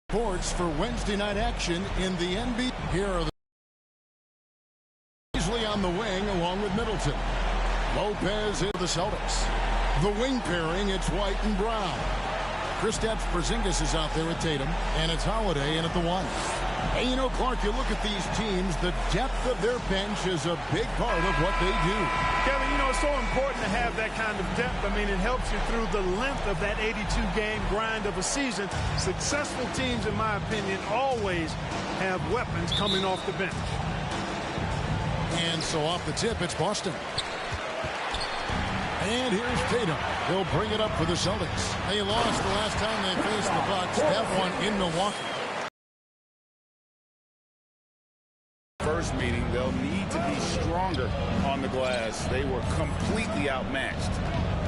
Sports for Wednesday night action in the NBA. Here are the Beasley on the wing along with Middleton. Lopez is the Celtics. The wing pairing, it's White and Brown. Kristaps Porzingis is out there with Tatum, and it's Holiday in at the 1. And you know, Clark, you look at these teams, the depth of their bench is a big part of what they do. Kevin, you know, it's so important to have that kind of depth. I mean, it helps you through the length of that 82-game grind of a season. Successful teams, in my opinion, always have weapons coming off the bench. And so off the tip, it's Boston. And here's Tatum. He'll bring it up for the Celtics. They lost the last time they faced the Bucks. That one in Milwaukee. First meeting, they'll need to be stronger on the glass. They were completely outmatched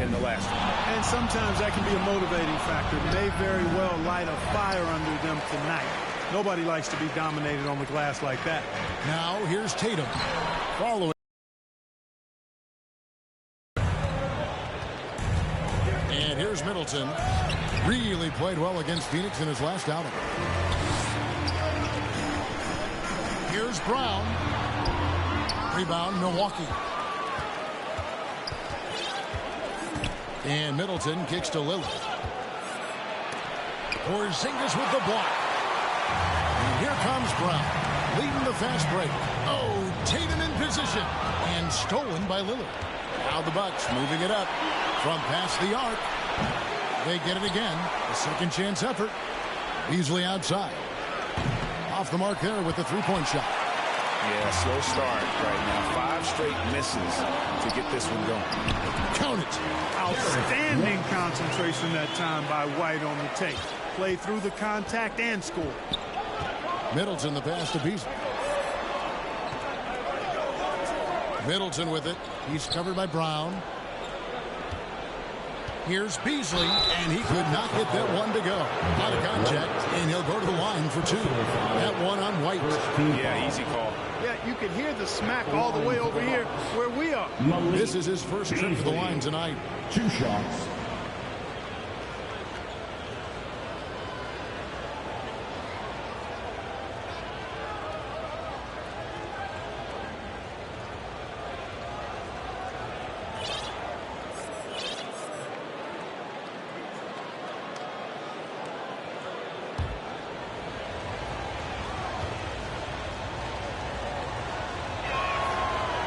in the last one. And sometimes that can be a motivating factor. May very well light a fire under them tonight. Nobody likes to be dominated on the glass like that. Now here's Tatum. Following. And here's Middleton. Really played well against Phoenix in his last outing. Here's Brown. Rebound, Milwaukee. And Middleton kicks to Lillard. Porzingis with the block. And here comes Brown, leading the fast break. Oh, Tatum in position. And stolen by Lillard. Now the Bucks moving it up from past the arc. They get it again. A second chance effort. Beasley outside. Off the mark there with the three-point shot. Yeah, slow start right now. 5 straight misses to get this one going. Count it. Outstanding concentration that time by White on the take. Play through the contact and score. Middleton the pass to Beasley. Middleton with it. He's covered by Brown. Here's Beasley, and he could not get that one to go. Out of contact, and he'll go to the line for 2. That one on White. Yeah, easy call. Yeah, you can hear the smack all the way over here where we are. This is his first trip to the line tonight. 2 shots.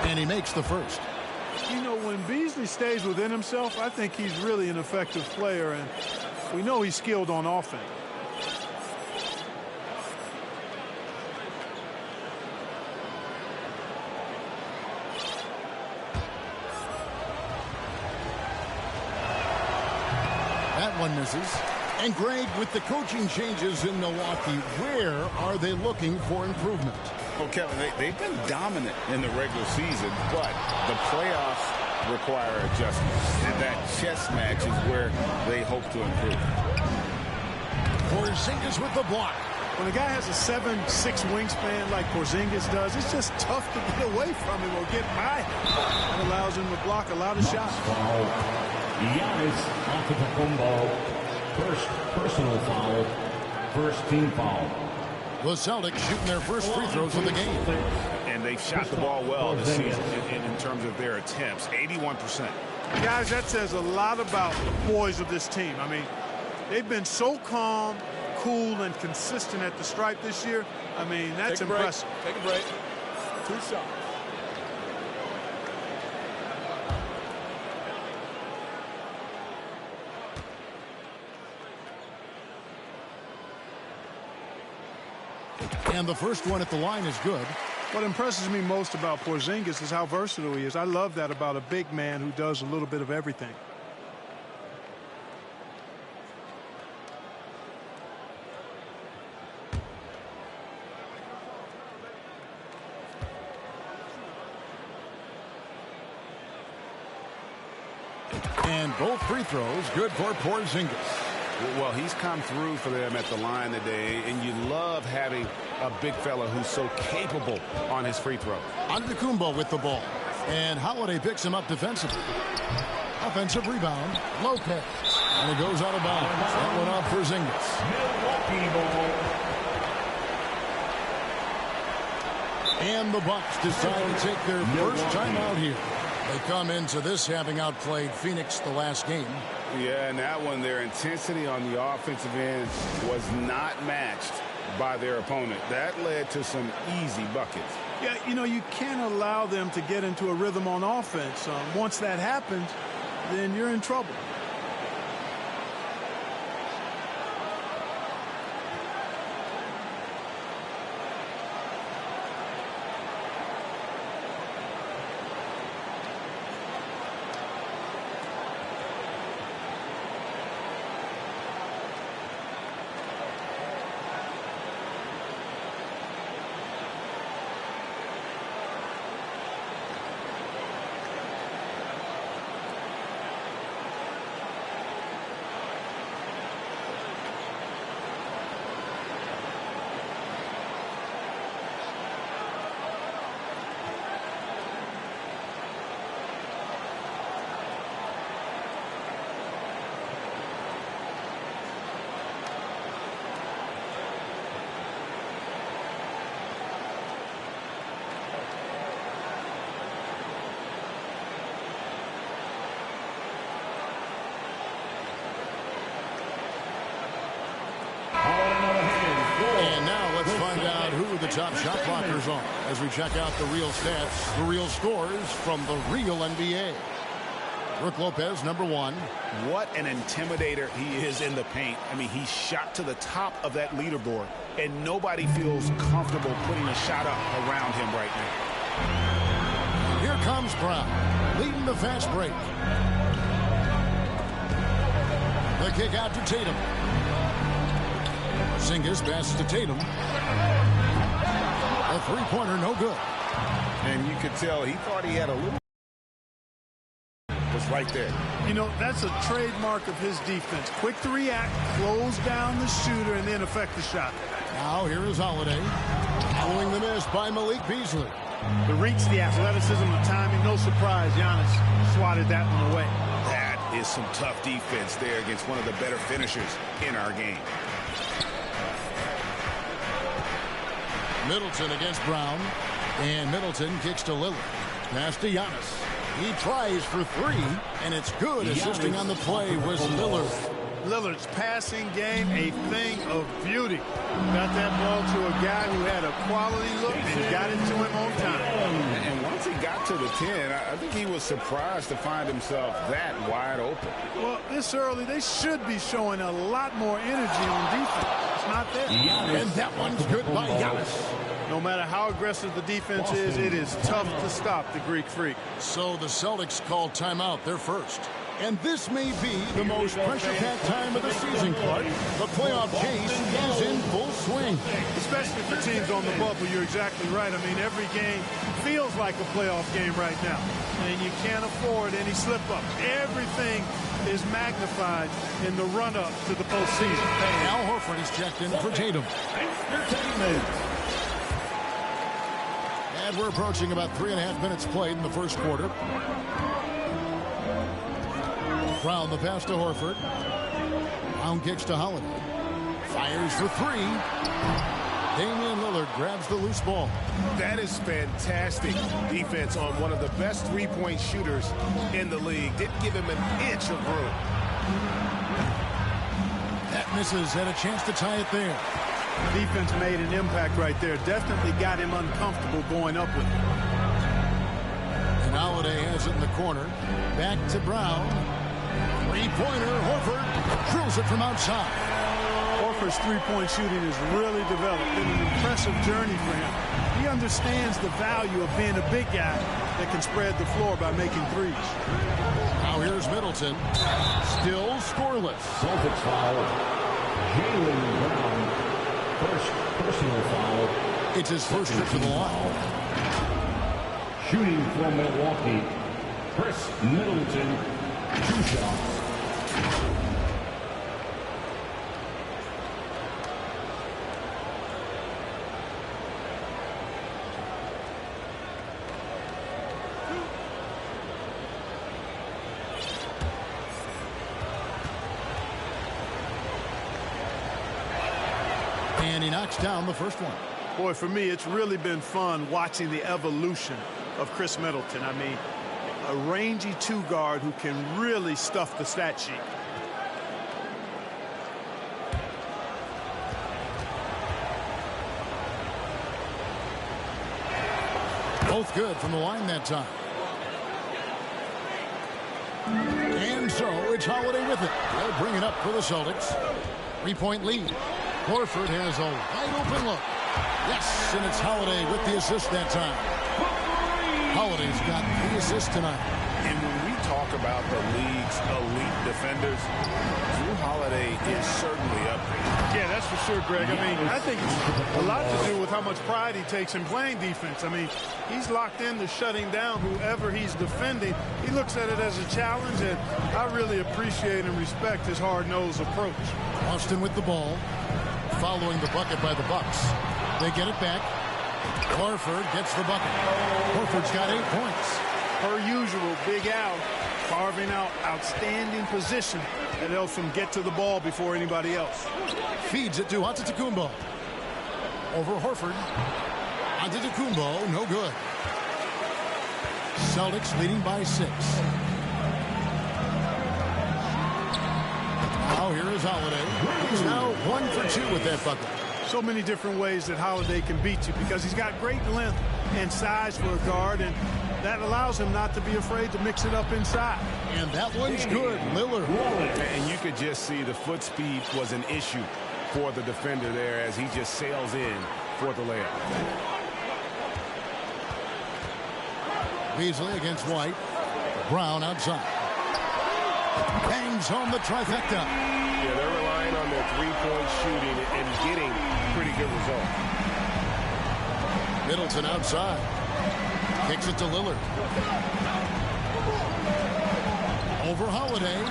And he makes the first. You know, when Beasley stays within himself, I think he's really an effective player, and we know he's skilled on offense. That one misses. And Greg, with the coaching changes in Milwaukee, where are they looking for improvement? Well, Kevin, they've been dominant in the regular season, but the playoffs require adjustments. And that chess match is where they hope to improve. Porzingis with the block. When a guy has a 7'6" wingspan like Porzingis does, it's just tough to get away from him or get by him. That allows him to block a lot of shots. Giannis Antetokounmpo. First personal foul. First team foul. The Celtics shooting their first free throws of the game. And they've shot the ball well this season in terms of their attempts. 81%. Guys, that says a lot about the boys of this team. I mean, they've been so calm, cool, and consistent at the stripe this year. I mean, that's impressive. Take a break. 2 shots. And the first one at the line is good. What impresses me most about Porzingis is how versatile he is. I love that about a big man who does a little bit of everything. And both free throws good for Porzingis. Well, he's come through for them at the line today, and you love having a big fella who's so capable on his free throw. Antetokounmpo with the ball. And Holiday picks him up defensively. Offensive rebound. Lopez. And it goes out of bounds. That went off for Zingis. Milwaukee ball. And the Bucks decide to take their first time out here. They come into this having outplayed Phoenix the last game. Yeah, and that one, their intensity on the offensive end was not matched by their opponent. That led to some easy buckets. Yeah, you know, you can't allow them to get into a rhythm on offense. Once that happens, then you're in trouble. And now let's find out who the top shot blockers are as we check out the real stats, the real scores from the real NBA. Brook Lopez, number 1. What an intimidator he is in the paint. I mean, he shot to the top of that leaderboard, and nobody feels comfortable putting a shot up around him right now. Here comes Brown, leading the fast break. The kick out to Tatum. Zingis passes to Tatum. A three-pointer, no good. And you could tell he thought he had a little. Was right there. You know, that's a trademark of his defense. Quick to react, close down the shooter, and then affect the shot. Now here is Holiday. Following the miss by Malik Beasley. The reach, the athleticism, the timing, no surprise. Giannis swatted that one away. That is some tough defense there against one of the better finishers in our game. Middleton against Brown. And Middleton kicks to Lillard. Pass to Giannis. He tries for 3, and it's good. Assisting on the play was Lillard. Lillard's passing game, a thing of beauty. Got that ball to a guy who had a quality look and got it to him on time. And once he got to the 10, I think he was surprised to find himself that wide open. Well, this early, they should be showing a lot more energy on defense. It's not there. And that one's good by Giannis. No matter how aggressive the defense is, it is tough to stop the Greek Freak. So the Celtics call timeout, their first. And this may be the most pressure-packed time of the season, Clark. The playoff chase is in full swing. Especially for teams on the bubble, you're exactly right. I mean, every game feels like a playoff game right now. And you can't afford any slip-up. Everything is magnified in the run-up to the postseason. Al Horford is checked in for Tatum. And we're approaching about 3.5 minutes played in the first quarter. Brown the pass to Horford. Brown kicks to Holiday. Fires for 3. Damian Lillard grabs the loose ball. That is fantastic defense on one of the best three-point shooters in the league. Didn't give him an inch of room. That misses. Had a chance to tie it there. Defense made an impact right there. Definitely got him uncomfortable going up with it. And Holiday has it in the corner. Back to Brown. Three-pointer. Horford drills it from outside. Horford's three-point shooting is really developed. Been an impressive journey for him. He understands the value of being a big guy that can spread the floor by making threes. Now here's Middleton. Still scoreless. Celtics foul. Jaylen Brown. First personal foul. It's his first trip to the line. Shooting from Milwaukee. Chris Middleton. 2 shots. And he knocks down the first one. Boy, for me, it's really been fun watching the evolution of Chris Middleton. I mean, a rangy two-guard who can really stuff the stat sheet. Both good from the line that time. And so it's Holiday with it. They'll bring it up for the Celtics. 3-point lead. Horford has a wide open look. Yes, and it's Holiday with the assist that time. Holiday's got 3 assists tonight. And when we talk about the league's elite defenders, Jrue Holiday is certainly up there. Yeah, that's for sure, Greg. I mean, I think it's a lot to do with how much pride he takes in playing defense. I mean, he's locked into shutting down whoever he's defending. He looks at it as a challenge, and I really appreciate and respect his hard-nosed approach. Austin with the ball, following the bucket by the Bucks. They get it back. Horford gets the bucket. Horford's got 8 points. Per usual, Big Al carving out outstanding position that helps him get to the ball before anybody else. Feeds it to Antetokounmpo. Over Horford. Antetokounmpo, no good. Celtics leading by 6. Now here is Holiday. He's now 1 for 2 with that bucket. So many different ways that Holiday can beat you because he's got great length and size for a guard, and that allows him not to be afraid to mix it up inside. And that one's good. Lillard. And you could just see the foot speed was an issue for the defender there as he just sails in for the layup. Beasley against White. Brown outside. Bangs home the trifecta. Yeah, they're relying on their three-point shooting and getting pretty good results. Middleton outside. Kicks it to Lillard. Over Holiday.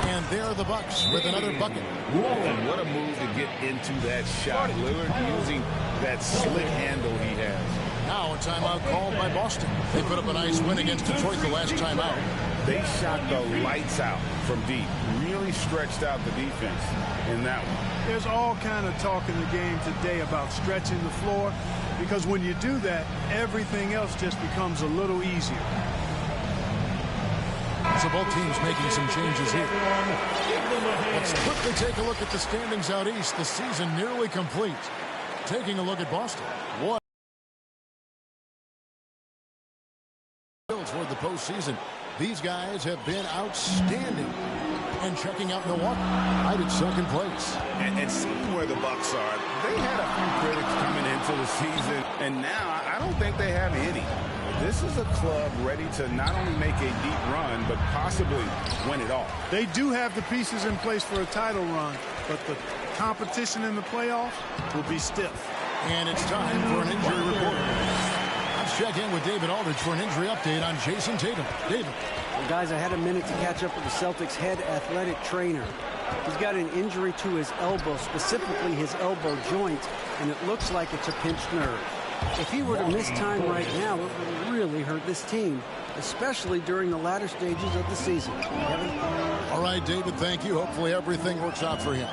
And there are the Bucks with another bucket. And what a move to get into that shot. Lillard using that slick handle he has. Now a timeout called by Boston. They put up a nice win against Detroit the last time out. They shot the lights out from deep. Really stretched out the defense in that one. There's all kind of talk in the game today about stretching the floor because when you do that, everything else just becomes a little easier. So both teams making some changes here. Let's quickly take a look at the standings out east. The season nearly complete. Taking a look at Boston. What? Toward the postseason. These guys have been outstanding. And checking out Milwaukee, right at second place. And seeing where the Bucks are, they had a few critics coming into the season, and now I don't think they have any. This is a club ready to not only make a deep run, but possibly win it all. They do have the pieces in place for a title run, but the competition in the playoffs will be stiff. And it's time for an injury report. Let's check in with David Aldridge for an injury update on Jason Tatum. David. Well, guys, I had a minute to catch up with the Celtics head athletic trainer. He's got an injury to his elbow, specifically his elbow joint, and it looks like it's a pinched nerve. If he were to miss time right now, it would really hurt this team, especially during the latter stages of the season. Kevin? All right, David, thank you. Hopefully everything works out for him.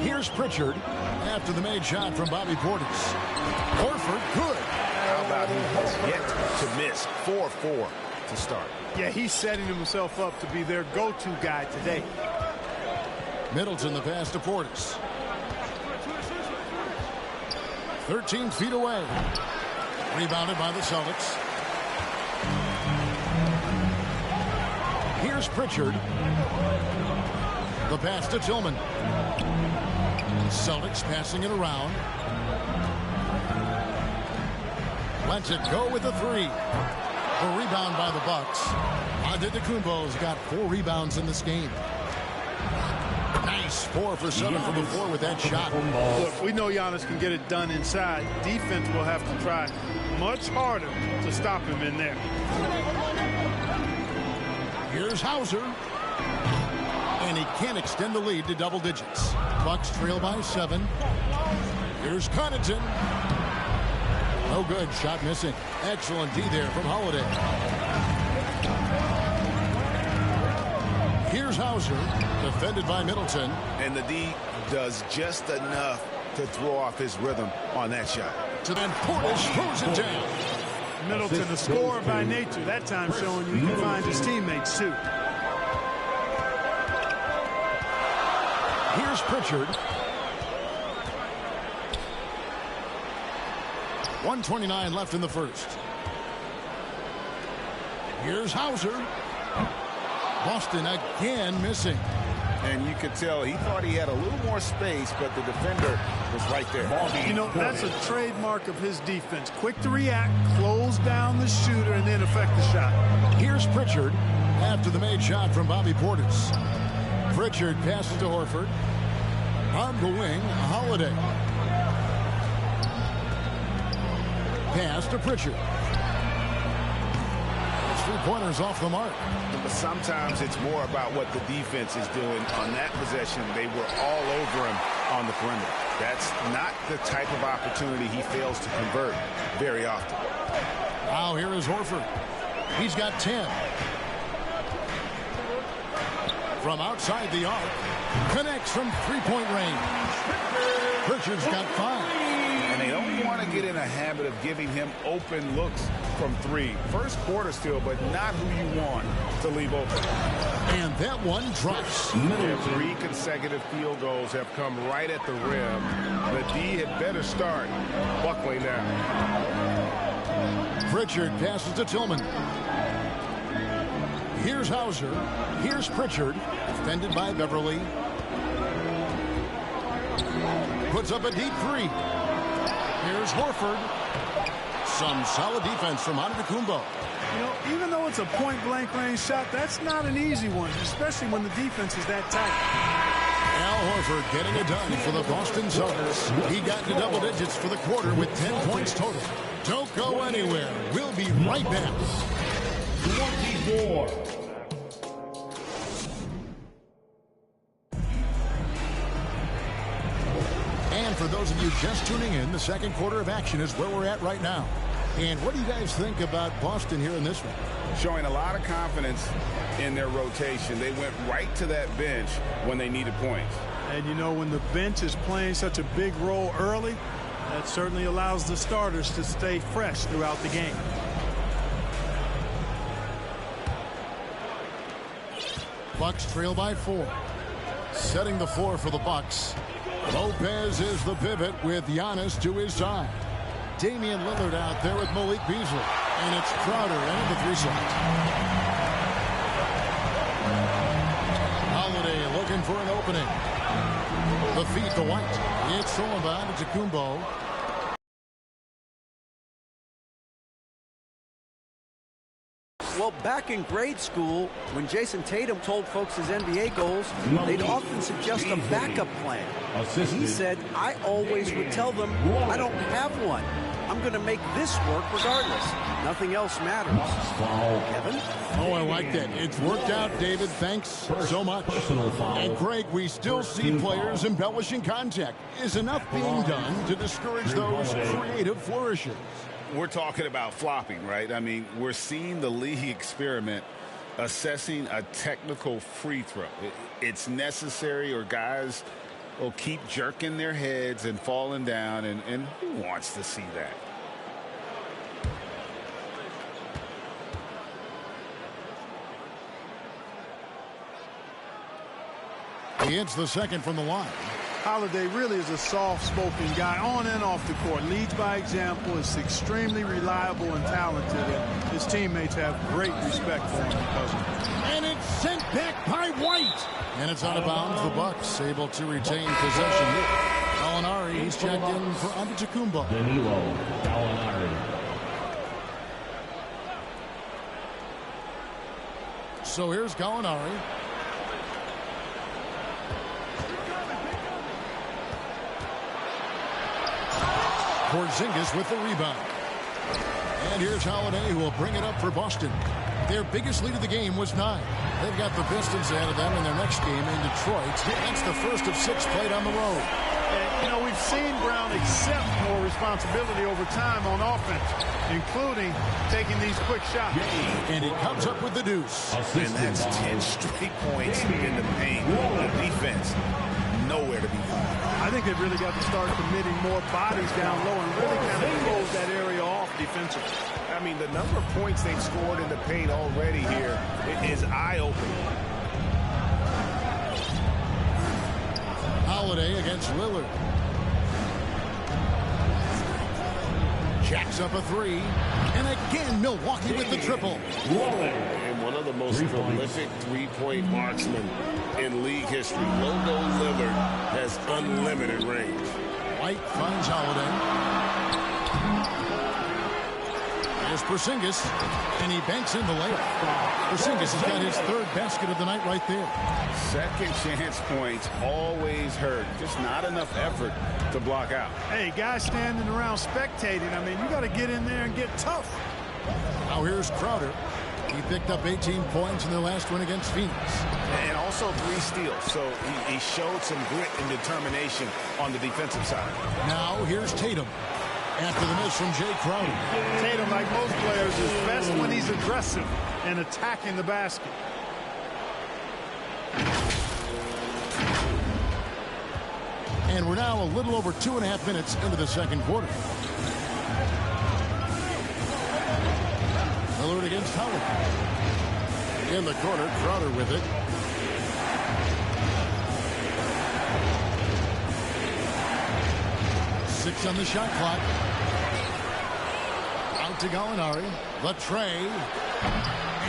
Here's Pritchard after the made shot from Bobby Portis. Horford, good. How about he has yet to miss 4-4 to start. Yeah, he's setting himself up to be their go-to guy today. Middleton the pass to Portis. 13 feet away. Rebounded by the Celtics. Here's Pritchard. The pass to Tillman. Celtics passing it around. Lets it go with the three. A rebound by the Bucks. Antetokounmpo's got 4 rebounds in this game. Nice 4 for 7 from the floor with that shot. Look, we know Giannis can get it done inside. Defense will have to try much harder to stop him in there. Here's Hauser. And he can't extend the lead to double digits. Bucks trail by 7. Here's Connaughton. No good. Shot missing. Excellent D there from Holiday. Here's Hauser. Defended by Middleton. And the D does just enough to throw off his rhythm on that shot. And Portis throws it down. Middleton, a scorer by nature, that time showing you he can find his teammates too. Here's Pritchard. 1:29 left in the first. Here's Hauser. Boston again missing. And you could tell he thought he had a little more space, but the defender was right there. You know, that's a trademark of his defense. Quick to react, close down the shooter, and then affect the shot. Here's Pritchard after the made shot from Bobby Portis. Pritchard passes to Horford. On the wing, Holiday. Pass to Pritchard. Three-pointers off the mark. But sometimes it's more about what the defense is doing. On that possession, they were all over him on the perimeter. That's not the type of opportunity he fails to convert very often. Now here is Horford. He's got 10. From outside the arc. Connects from three-point range. Pritchard's got 5. And they don't want to get in a habit of giving him open looks from 3. First quarter still, but not who you want to leave open. And that one drops. Their 3 consecutive field goals have come right at the rim. The D had better start buckling now. Pritchard passes to Tillman. Here's Hauser. Here's Pritchard. Defended by Beverly. Puts up a deep 3. Here's Horford. Some solid defense from Antetokounmpo. You know, even though it's a point-blank range shot, that's not an easy one, especially when the defense is that tight. Al Horford getting it done for the Boston Celtics. He got to double digits for the quarter with 10 points total. Don't go anywhere. We'll be right back. 24. And for those of you just tuning in, the second quarter of action is where we're at right now. And what do you guys think about Boston here in this one? Showing a lot of confidence in their rotation. They went right to that bench when they needed points. And you know, when the bench is playing such a big role early, that certainly allows the starters to stay fresh throughout the game. Bucks trail by 4. Setting the floor for the Bucks. Lopez is the pivot with Giannis to his side. Damian Lillard out there with Malik Beasley. And it's Crowder into the 3 slot. Holiday looking for an opening. The feed to White. It's stolen by Antetokounmpo. Well, back in grade school, when Jason Tatum told folks his NBA goals, they'd often suggest a backup plan. He said, I always would tell them, I don't have one. I'm going to make this work regardless. Nothing else matters. Kevin? Oh, I like that. It's worked out, David. Thanks so much. And Greg, we still see players embellishing contact. Is enough being done to discourage those creative flourishes? We're talking about flopping, right? I mean, we're seeing the league experiment assessing a technical free throw. It's necessary, or guys will keep jerking their heads and falling down, and who wants to see that? He hits the second from the line. Holiday really is a soft-spoken guy on and off the court. Leads by example, is extremely reliable and talented, and his teammates have great respect for him because of it. And it's sent back by White. And it's out of bounds. The Bucks able to retain possession. Gallinari, he's checked in for Antetokounmpo. Danilo Gallinari. So here's Gallinari. Porzingis with the rebound. And here's Holiday, who will bring it up for Boston. Their biggest lead of the game was 9. They've got the Pistons ahead of them in their next game in Detroit. That's the first of 6 played on the road. And, you know, we've seen Brown accept more responsibility over time on offense, including taking these quick shots. And he comes up with the deuce. And that's 10 straight points in the paint. The defense, nowhere to be found. I I think they've really got to start committing more bodies down low and really kind of close that area off defensively. I mean, the number of points they've scored in the paint already here is eye-opening. Holiday against Lillard. Jacks up a three. And again, Milwaukee with the triple. And one of the most prolific three-point marksmen in league history. Logo Lillard has unlimited range. White finds Holiday. There's Porzingis, and he banks in the layup. Porzingis has got his third basket of the night right there. Second chance points always hurt. Just not enough effort to block out. Hey, guys standing around spectating, I mean, you got to get in there and get tough. Now here's Crowder. He picked up 18 points in their last win against Phoenix. And also 3 steals, so he showed some grit and determination on the defensive side. Now here's Tatum. After the miss from Jay Crowder. Tatum, like most players, is best when he's aggressive and attacking the basket. And we're now a little over 2.5 minutes into the second quarter. Lillard against Howard. In the corner, Crowder with it. Six on the shot clock. Out to Gallinari. The tray.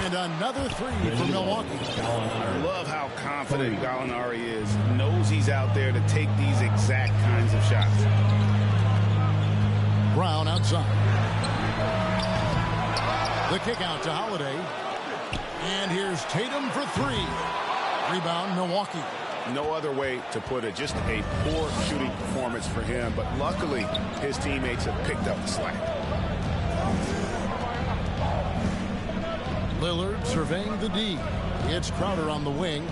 And another three for Milwaukee. I love how confident Gallinari is. Knows he's out there to take these exact kinds of shots. Brown outside. The kick out to Holiday. And here's Tatum for three. Rebound, Milwaukee. No other way to put it. Just a poor shooting performance for him. But luckily, his teammates have picked up the slack. Lillard surveying the D. It's Crowder on the wing.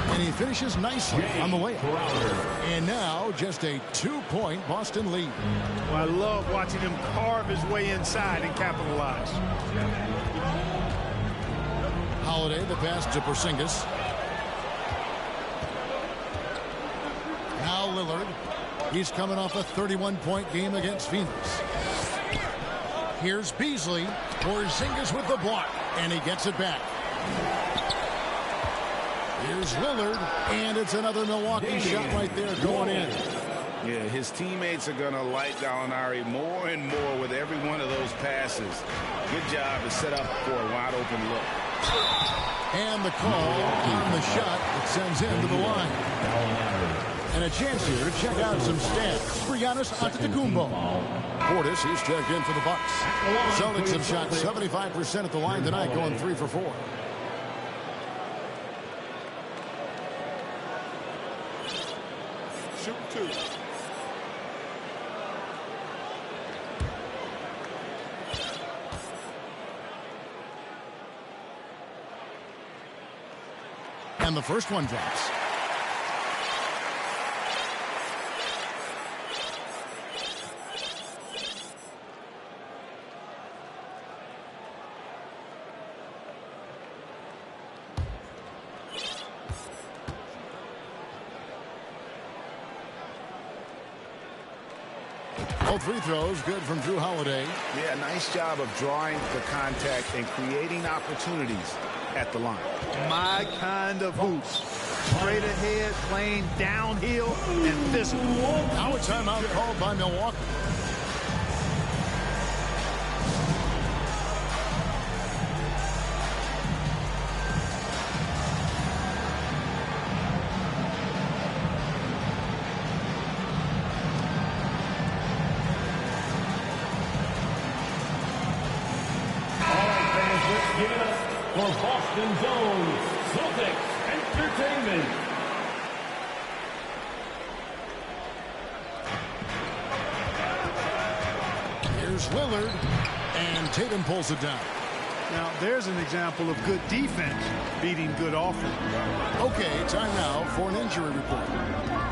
And he finishes nicely on the layup. And now just a 2-point Boston lead. Well, I love watching him carve his way inside and capitalize. Holiday, the pass to Porzingis. Now Lillard. He's coming off a 31-point game against Phoenix. Here's Beasley. Porzingis with the block. And he gets it back. Here's Lillard. And it's another Milwaukee shot right there going in. Yeah, his teammates are going to like Gallinari more and more with every one of those passes. Good job to set up for a wide-open look. And the call on the shot that sends him to the line. And a chance here to check out some stats. Giannis Antetokounmpo. Portis, he's checked in for the Bucks. The Celtics have shot 75% at the line tonight, going 3 for 4. Shoot 2. And the first one drops. Both free throws good from Drew Holiday. Yeah, nice job of drawing the contact and creating opportunities at the line. My kind of hoops. Straight ahead, playing downhill, and physical. Now a timeout called by Milwaukee. Give it up for Boston's own Celtics Entertainment. Here's Lillard, and Tatum pulls it down. Now, there's an example of good defense beating good offense. Okay, time now for an injury report.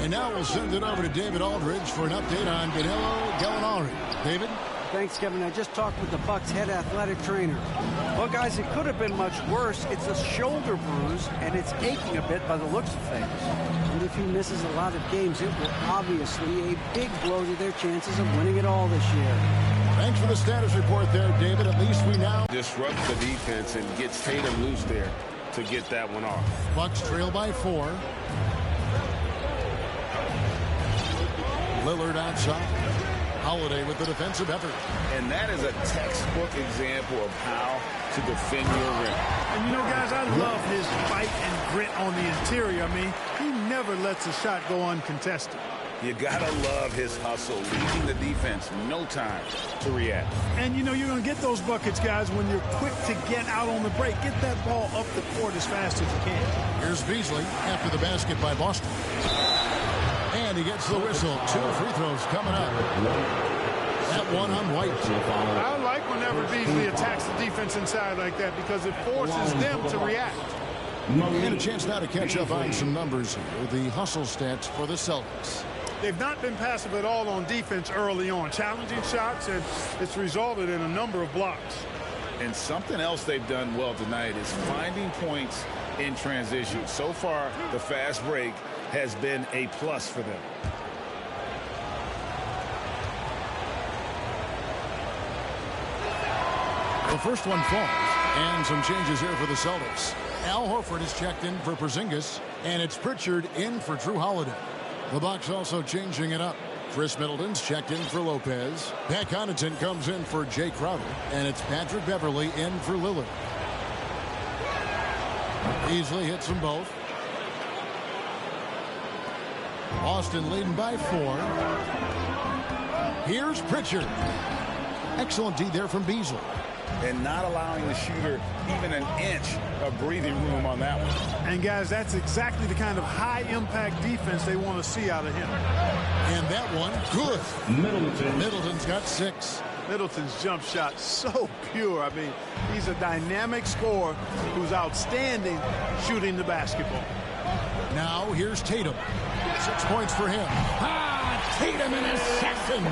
And now we'll send it over to David Aldridge for an update on Danilo Gallinari. David? Thanks, Kevin. I just talked with the Bucks head athletic trainer. Well, guys, it could have been much worse. It's a shoulder bruise, and it's aching a bit by the looks of things. And if he misses a lot of games, it will obviously a big blow to their chances of winning it all this year. Thanks for the status report there, David. At least we now Disrupt the defense and gets Tatum loose there to get that one off. Bucks trail by 4. Lillard outside. Holiday with the defensive effort. And that is a textbook example of how to defend your rim. And you know, guys, I love his fight and grit on the interior. I mean, he never lets a shot go uncontested. You gotta love his hustle, leaving the defense no time to react. And you know, you're going to get those buckets, guys, when you're quick to get out on the break. Get that ball up the court as fast as you can. Here's Beasley after the basket by Boston. And he gets the whistle. 2 free throws coming up. That one on White. I like whenever Beasley attacks the defense inside like that because it forces them to react. And a chance now to catch up on some numbers here. The hustle stats for the Celtics. They've not been passive at all on defense early on. Challenging shots, and it's resulted in a number of blocks. And something else they've done well tonight is finding points in transition. So far, the fast break has been a plus for them. The first one falls. And some changes here for the Celtics. Al Horford is checked in for Porzingis. And it's Pritchard in for Drew Holiday. The Bucks also changing it up. Chris Middleton's checked in for Lopez. Pat Connaughton comes in for Jay Crowder. And it's Patrick Beverley in for Lillard. Beasley hits them both. Boston leading by 4. Here's Pritchard. Excellent D there from Beasley. And not allowing the shooter even an inch of breathing room on that one. And, guys, that's exactly the kind of high-impact defense they want to see out of him. And that one, good. Middleton's got 6. Middleton's jump shot so pure. I mean, he's a dynamic scorer who's outstanding shooting the basketball. Now here's Tatum. 6 points for him. Tatum in his second.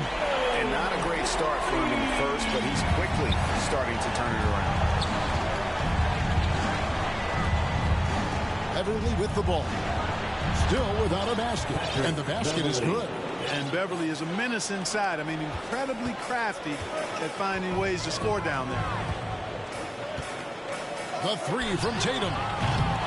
And not a great start for him in the first, but he's quickly starting to turn it around. Beverly with the ball. Still without a basket. And the basket is good. And Beverly is a menace inside. I mean, incredibly crafty at finding ways to score down there. The 3 from Tatum.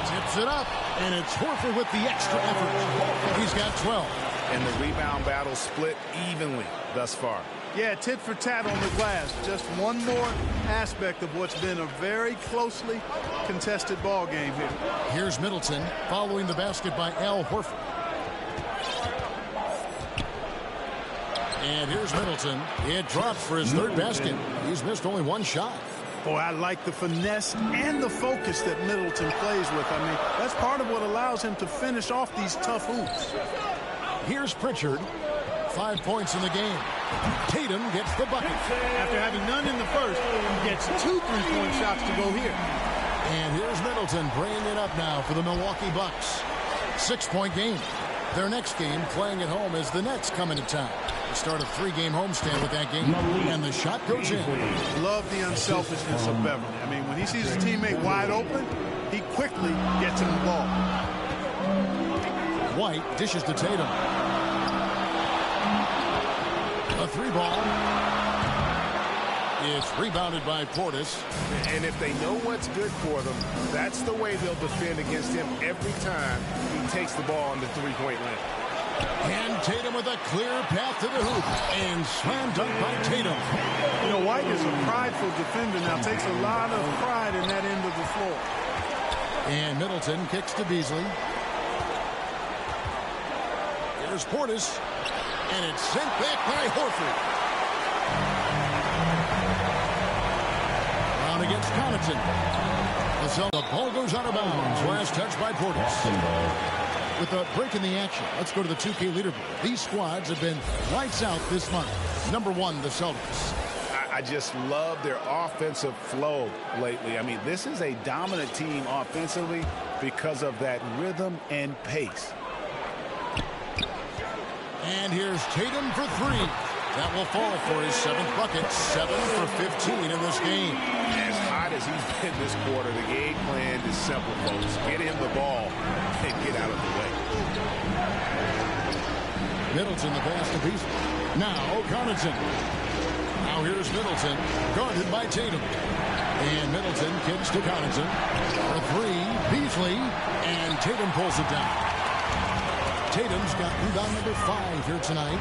Tips it up. And it's Horford with the extra effort. He's got 12. And the rebound battle split evenly thus far. Yeah, tit for tat on the glass. Just one more aspect of what's been a very closely contested ball game here. Here's Middleton following the basket by Al Horford. And here's Middleton. It drops for his 3rd basket. He's missed only 1 shot. Boy, I like the finesse and the focus that Middleton plays with. I mean, that's part of what allows him to finish off these tough hoops. Here's Pritchard. 5 points in the game. Tatum gets the bucket. After having none in the first, he gets 2 3-point shots to go here. And here's Middleton bringing it up now for the Milwaukee Bucks. 6-point game. Their next game playing at home as the Nets come into town. They start a 3-game homestand with that game. And the shot goes in. Love the unselfishness of Beverly. I mean, when he sees his teammate wide open, he quickly gets him the ball. White dishes to Tatum. A 3-ball. It's rebounded by Portis. And if they know what's good for them, that's the way they'll defend against him every time he takes the ball on the 3-point line. And Tatum with a clear path to the hoop. And slam dunk by Tatum. You know, White is a prideful defender now. Takes a lot of pride in that end of the floor. And Middleton kicks to Beasley. Here's Portis. And it's sent back by Horford. Down against Connaughton. The ball goes out of bounds. Last touch by Portis. With a break in the action, let's go to the 2K leaderboard. These squads have been lights out this month. Number 1, the Celtics. I just love their offensive flow lately. I mean, this is a dominant team offensively because of that rhythm and pace. And here's Tatum for 3. That will fall for his 7th bucket. 7 for 15 in this game. As hot as he's been this quarter, the game plan is simple, folks. Get him the ball and get out of the way. Middleton, the pass to Beasley. Now, Connaughton. Now here's Middleton, guarded by Tatum. And Middleton kicks to Connaughton. For 3, Beasley. And Tatum pulls it down. Tatum's got rebound number 5 here tonight.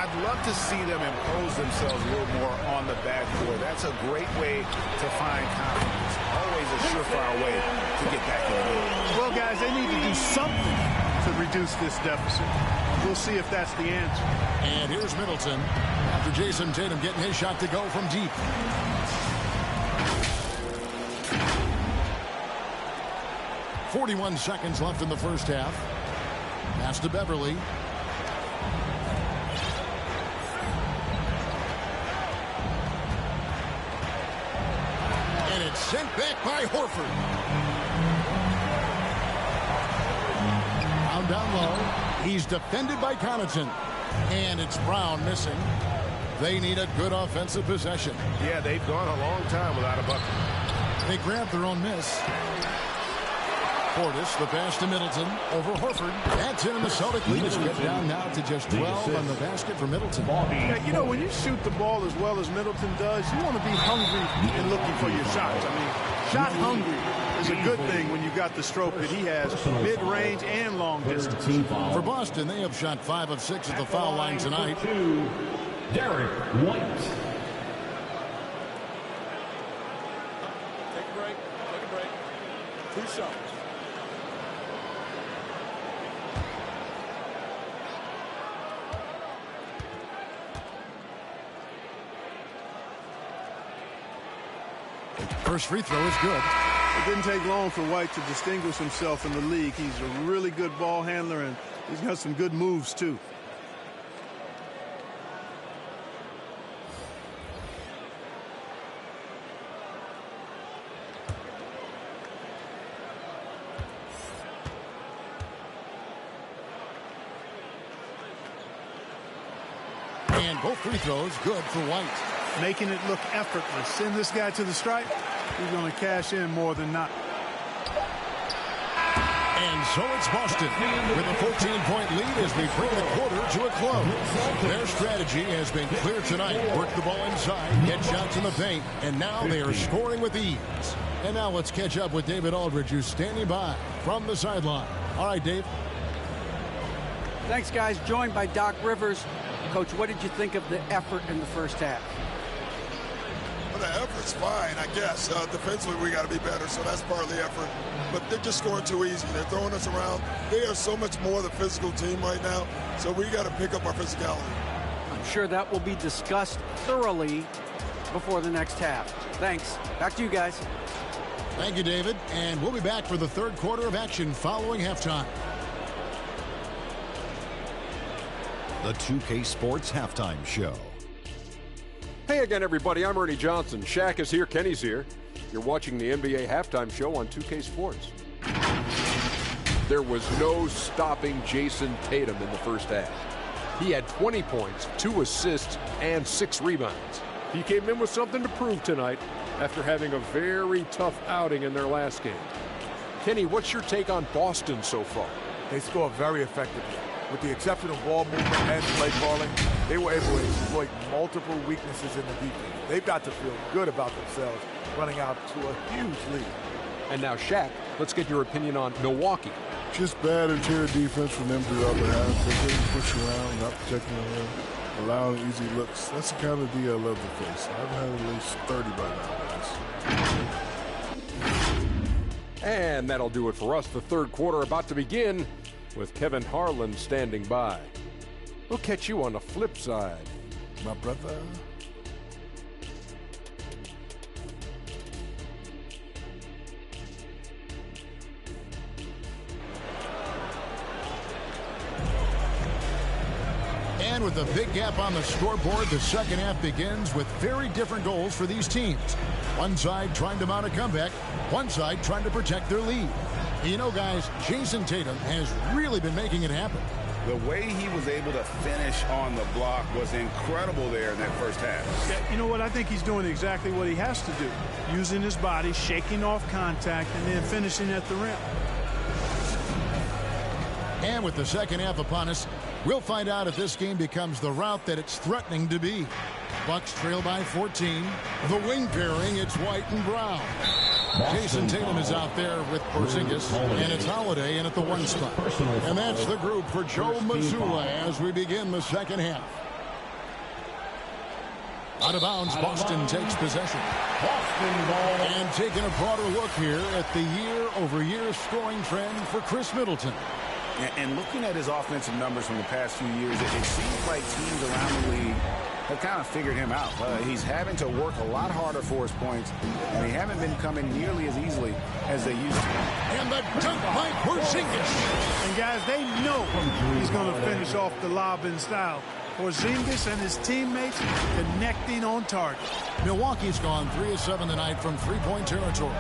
I'd love to see them impose themselves a little more on the backcourt. That's a great way to find confidence. Always a surefire way to get back in the game. Well, guys, they need to do something to reduce this deficit. We'll see if that's the answer. And here's Middleton after Jason Tatum getting his shot to go from deep. .41 left in the first half. Pass to Beverly. And it's sent back by Horford. Down low. He's defended by Connaughton. And it's Brown missing. They need a good offensive possession. Yeah, they've gone a long time without a bucket. They grabbed their own miss. Portis, the pass to Middleton over Horford. That's in, and the Celtic lead is cut down now to just 12 on the basket for Middleton. Yeah, you know, when you shoot the ball as well as Middleton does, you want to be hungry and looking for your shots. I mean, shot hungry is a good thing when you got the stroke that he has, mid-range and long distance. For Boston, they have shot 5 of 6 at the foul line tonight. Derek White. Take a break. Take a break. 2 shots. First free throw is good. It didn't take long for White to distinguish himself in the league. He's a really good ball handler, and he's got some good moves, too. And both free throws good for White. Making it look effortless. Send this guy to the stripe. He's going to cash in more than not. And so it's Boston with a 14-point lead as we bring the quarter to a close. Their strategy has been clear tonight. Work the ball inside, get shots in the paint, and now they are scoring with ease. And now let's catch up with David Aldridge, who's standing by from the sideline. All right, Dave. Thanks, guys. Joined by Doc Rivers. Coach, what did you think of the effort in the first half? Well, the effort's fine, I guess. Defensively, we got to be better, so that's part of the effort. But they're just scoring too easy. They're throwing us around. They are so much more the physical team right now, so we got to pick up our physicality. I'm sure that will be discussed thoroughly before the next half. Thanks. Back to you guys. Thank you, David. And we'll be back for the third quarter of action following halftime. The 2K Sports Halftime Show. Hey again, everybody. I'm Ernie Johnson. Shaq is here. Kenny's here. You're watching the NBA Halftime Show on 2K Sports. There was no stopping Jason Tatum in the first half. He had 20 points, 2 assists, and 6 rebounds. He came in with something to prove tonight after having a very tough outing in their last game. Kenny, what's your take on Boston so far? They scored very effectively. With the exception of ball movement and play calling, they were able to exploit multiple weaknesses in the defense. They've got to feel good about themselves running out to a huge lead. And now, Shaq, let's get your opinion on Milwaukee. Just bad interior defense from them through the other half. They didn't push around, not protecting the rim, allowing easy looks. That's the kind of D I love to face. I've had at least 30 by now, guys. And that'll do it for us. The third quarter about to begin with Kevin Harlan standing by. We'll catch you on the flip side, my brother. And with a big gap on the scoreboard, the second half begins with very different goals for these teams. One side trying to mount a comeback, one side trying to protect their lead. You know, guys, Jason Tatum has really been making it happen. The way he was able to finish on the block was incredible there in that first half. Yeah, you know what? I think he's doing exactly what he has to do. Using his body, shaking off contact, and then finishing at the rim. And with the second half upon us, we'll find out if this game becomes the rout that it's threatening to be. Bucks trail by 14. The wing pairing, it's White and Brown. Jason Tatum is out there with Porzingis, and it's Holiday in at the 1 spot. And that's the group for Joe Mazzulla as we begin the second half. Out of bounds, Boston takes possession. And taking a broader look here at the year-over-year scoring trend for Chris Middleton. And looking at his offensive numbers from the past few years, it seems like teams around the league have kind of figured him out. He's having to work a lot harder for his points, and they haven't been coming nearly as easily as they used to. And the dunk by Porzingis. And guys, they know he's going to finish off the lob in style. Porzingis and his teammates connecting on target. Milwaukee's gone 3 of 7 tonight from three-point territory.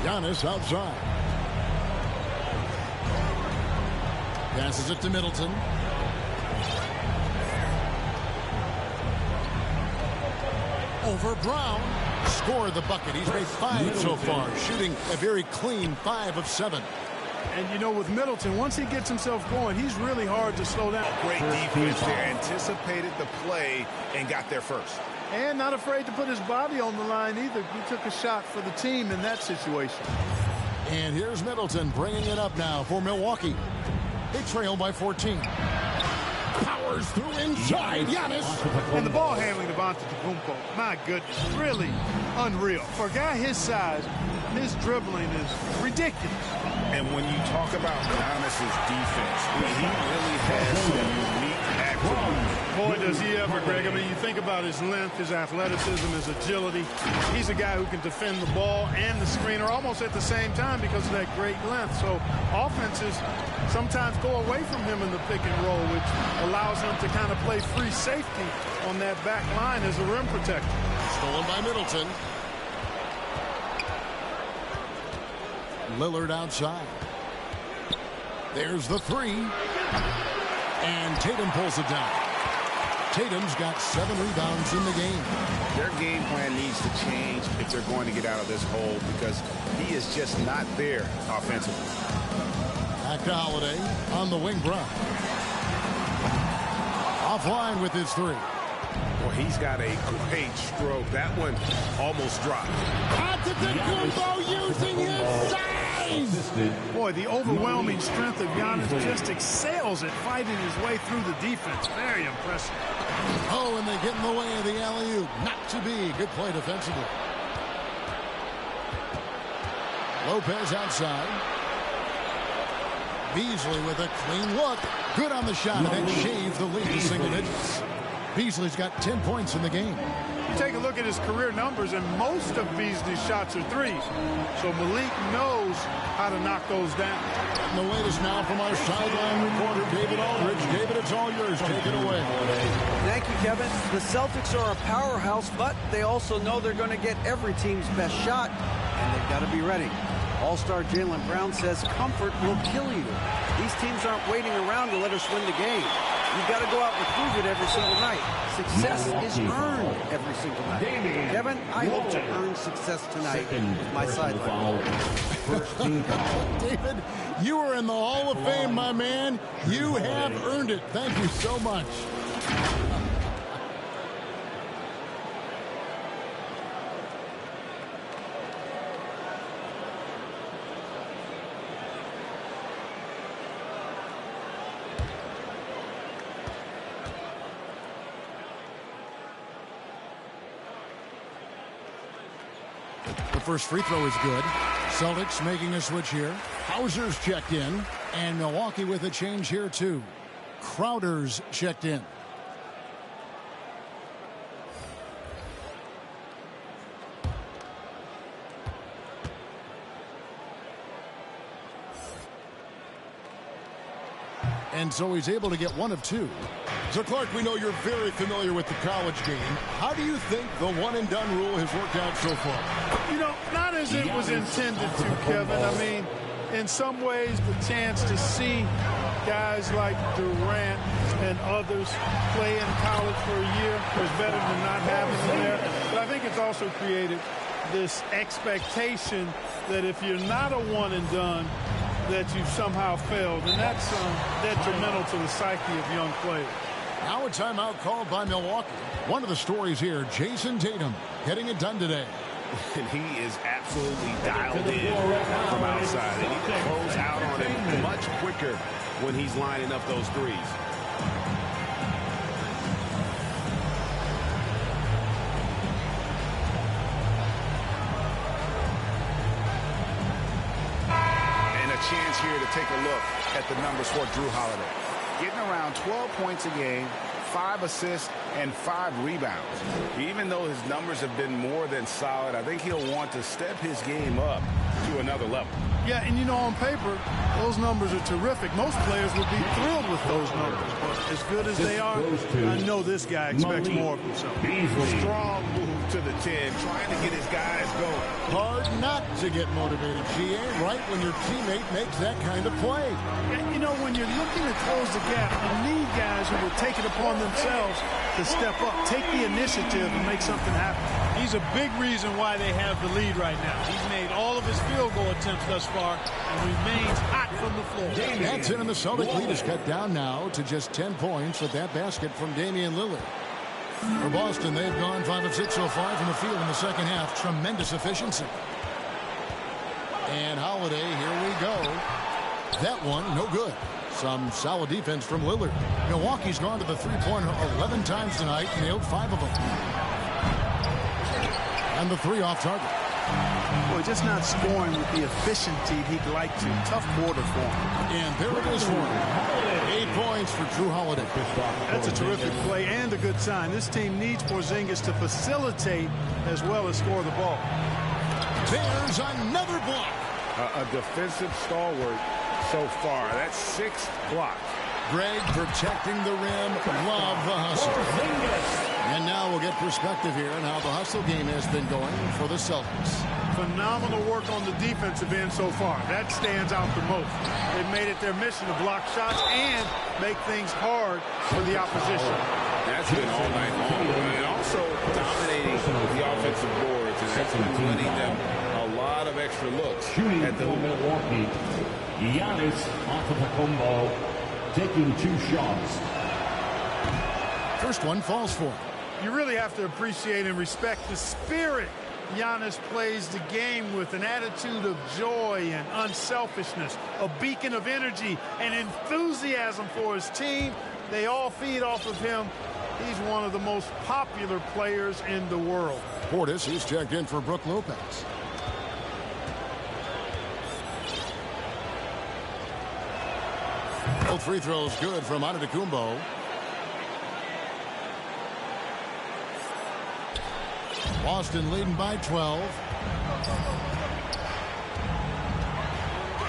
Giannis outside. Passes it to Middleton. Over Brown. Scored the bucket. He's made 5 so far, shooting a very clean 5 of 7. And, you know, with Middleton, once he gets himself going, he's really hard to slow down. Great defense there. Anticipated the play and got there first. And not afraid to put his body on the line either. He took a shot for the team in that situation. And here's Middleton bringing it up now for Milwaukee. They trail by 14. Powers through inside. Giannis. And the ball handling of Antetokounmpo. My goodness. Really unreal. For a guy his size, his dribbling is ridiculous. And when you talk about Giannis's defense, he really has some unique attributes. Boy, does he ever, Greg. I mean, you think about his length, his athleticism, his agility. He's a guy who can defend the ball and the screener almost at the same time because of that great length. So offenses sometimes go away from him in the pick and roll, which allows him to kind of play free safety on that back line as a rim protector. Stolen by Middleton. Lillard outside. There's the 3. And Tatum pulls it down. Tatum's got 7 rebounds in the game. Their game plan needs to change if they're going to get out of this hole because he is just not there offensively. Back to Holiday on the wing. Brown. Offline with his 3. Well, he's got a great stroke. That one almost dropped. Antetokounmpo using his size. Boy, the overwhelming strength of Giannis just excels at fighting his way through the defense. Very impressive. Oh, and they get in the way of the alley-oop. Not to be. Good play defensively. Lopez outside. Beasley with a clean look. Good on the shot, and then shaved the lead to single digits. Beasley's got 10 points in the game. You take a look at his career numbers, and most of Beasley's shots are threes. So Malik knows how to knock those down. And the latest now from our sideline reporter, David Aldridge. David, it's all yours. Take it away. Thank you, Kevin. The Celtics are a powerhouse, but they also know they're going to get every team's best shot, and they've got to be ready. All-star Jaylen Brown says comfort will kill you. These teams aren't waiting around to let us win the game. You've got to go out and prove it every single night. Success is earned every single night. Kevin, I hope to earn success tonight with my sideline. David, you are in the Hall of Fame, my man. You have earned it. Thank you so much. The first free throw is good. Celtics making a switch here. Hauser's checked in. And Milwaukee with a change here, too. Crowder's checked in. And so he's able to get 1 of 2. So, Clark, we know you're very familiar with the college game. How do you think the one-and-done rule has worked out so far? You know, not as it was intended to, Kevin. I mean, in some ways, the chance to see guys like Durant and others play in college for a year was better than not having them there. But I think it's also created this expectation that if you're not a one and done, that you've somehow failed. And that's detrimental to the psyche of young players. Now a timeout called by Milwaukee. One of the stories here, Jason Tatum getting it done today. And he is absolutely dialed in from outside. And he can close out on him much quicker when he's lining up those threes. And a chance here to take a look at the numbers for Jrue Holiday. Getting around 12 points a game, 5 assists, and 5 rebounds. Even though his numbers have been more than solid, I think he'll want to step his game up to another level. Yeah, and you know, on paper, those numbers are terrific. Most players would be thrilled with those numbers. But as good as they are, I know this guy expects more of himself. Strong move to the 10, trying to get his guys going. Hard not to get motivated, GA, right when your teammate makes that kind of play. And, you know, when you're looking to close the gap, you need guys who will take it upon themselves to step up, take the initiative, and make something happen. He's a big reason why they have the lead right now. He's made all of his field goal attempts thus far and remains hot from the floor. That's it, and the Celtic lead is cut down now to just 10 points with that basket from Damian Lillard. For Boston, they've gone 5 of 6 so far from the field in the second half. Tremendous efficiency. And Holiday, here we go. That one, no good. Some solid defense from Lillard. Milwaukee's gone to the three-pointer 11 times tonight, nailed 5 of them. And the 3 off target. Boy, just not scoring with the efficiency he'd like to. Tough quarter for him. And there it is for him. 8 points for Jrue Holiday. That's a terrific play and a good sign. This team needs Porzingis to facilitate as well as score the ball. There's another block. A defensive stalwart so far. That's 6 blocks. Greg protecting the rim. Love the hustle. And now we'll get perspective here on how the hustle game has been going for the Celtics. Phenomenal work on the defensive end so far. That stands out the most. They've made it their mission to block shots and make things hard for the opposition. That's been all night long. And also dominating the offensive boards. And that's been letting them a lot of extra looks. Shooting at the Milwaukee. Giannis Antetokounmpo taking 2 shots. First one falls for him. You really have to appreciate and respect the spirit Giannis plays the game with, an attitude of joy and unselfishness, a beacon of energy and enthusiasm for his team. They all feed off of him. He's one of the most popular players in the world. Portis is checked in for Brook Lopez. Both free throws good from Antetokounmpo. Boston leading by 12.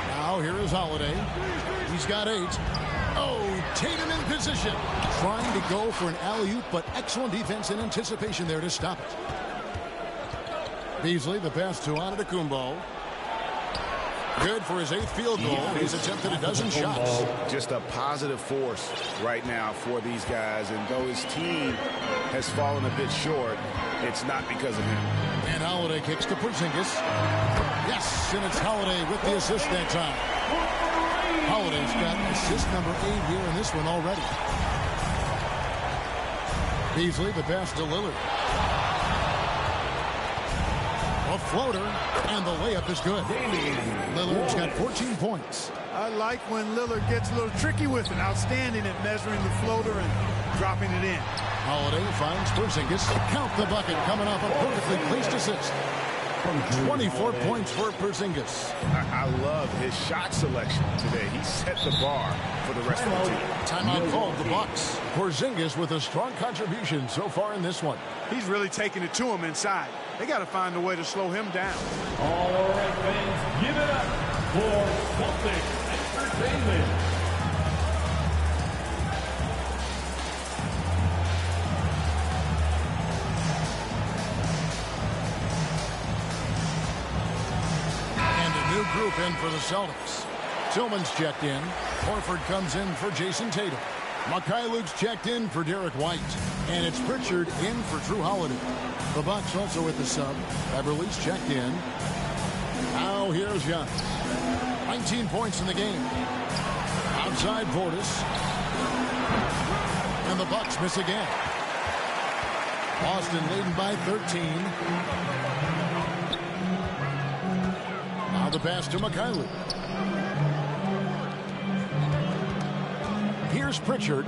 Now here is Holiday. He's got 8. Oh, Tatum in position. Trying to go for an alley-oop, but excellent defense and anticipation there to stop it. Beasley, the pass to Antetokounmpo. Good for his 8th field goal. He's attempted a dozen shots. Just a positive force right now for these guys. And though his team has fallen a bit short, it's not because of him. And Holiday kicks to Porzingis. Yes, and it's Holiday with the assist that time. Holiday's got assist number 8 here in this one already. Beasley, the pass to Lillard. A floater, and the layup is good. Lillard's got 14 points. I like when Lillard gets a little tricky with it. Outstanding at measuring the floater and dropping it in. Holiday finds Porzingis. Count the bucket coming off a perfectly placed assist. 24 points for Porzingis. I love his shot selection today. He set the bar for the rest of the team. Timeout called the Bucks. Porzingis with a strong contribution so far in this one. He's really taking it to him inside. They got to find a way to slow him down. All right, fans, give it up for Celtics Entertainment. group in for the Celtics. Tillman's checked in. Horford comes in for Jason Tatum. Luke's checked in for Derek White. And it's Pritchard in for Drew Holiday. The Bucks also with the sub. Beverly's checked in. Now here's Giannis. 19 points in the game. Outside Portis. And the Bucks miss again. Boston leading by 13. Now the pass to Mikhailuk. Here's Pritchard.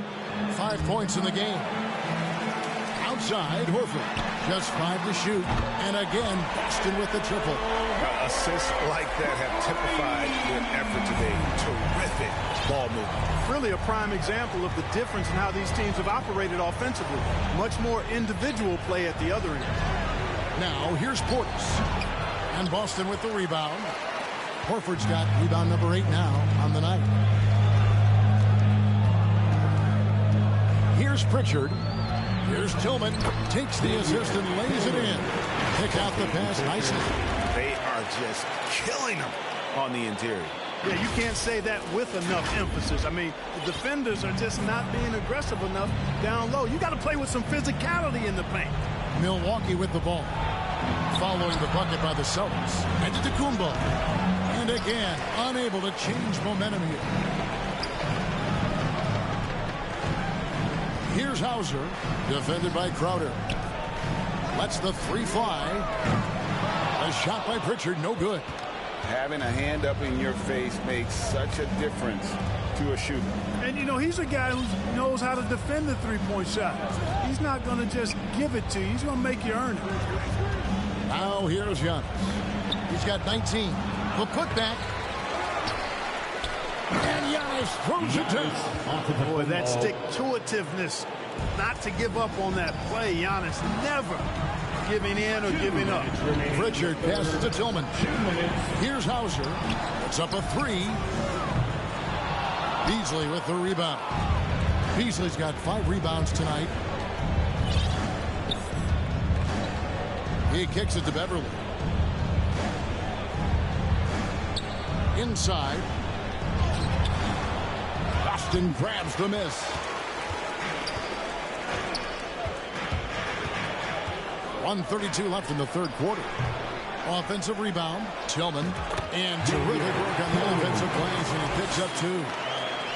5 points in the game. Outside, Horford. Just 5 to shoot. And again, Boston with the triple. Assists like that have typified their effort today. Terrific ball movement. Really a prime example of the difference in how these teams have operated offensively. Much more individual play at the other end. Now, here's Portis. And Boston with the rebound. Horford's got rebound number 8 now on the night. Here's Pritchard. Here's Tillman. Takes the assist and lays it in. Pick out the pass nicely. They are just killing them on the interior. Yeah, you can't say that with enough emphasis. I mean, the defenders are just not being aggressive enough down low. You got to play with some physicality in the paint. Milwaukee with the ball. Following the bucket by the Celtics. Antetokounmpo. And again, unable to change momentum here. Here's Hauser, defended by Crowder. Lets the 3 fly. A shot by Pritchard, no good. Having a hand up in your face makes such a difference to a shooter. And, you know, he's a guy who knows how to defend the three-point shot. He's not going to just give it to you. He's going to make you earn it. Now here's Giannis. He's got 19. The putback. And Giannis throws it down. Boy, that stick-to-itiveness, not to give up on that play. Giannis never giving in or giving up. Pritchard passes to Tillman. Here's Hauser. Puts up a 3. Beasley with the rebound. Beasley's got 5 rebounds tonight. He kicks it to Beverly. Inside. Boston grabs the miss. .132 left in the third quarter. Offensive rebound. Tillman. And terrific work on the offensive plays, and he picks up 2.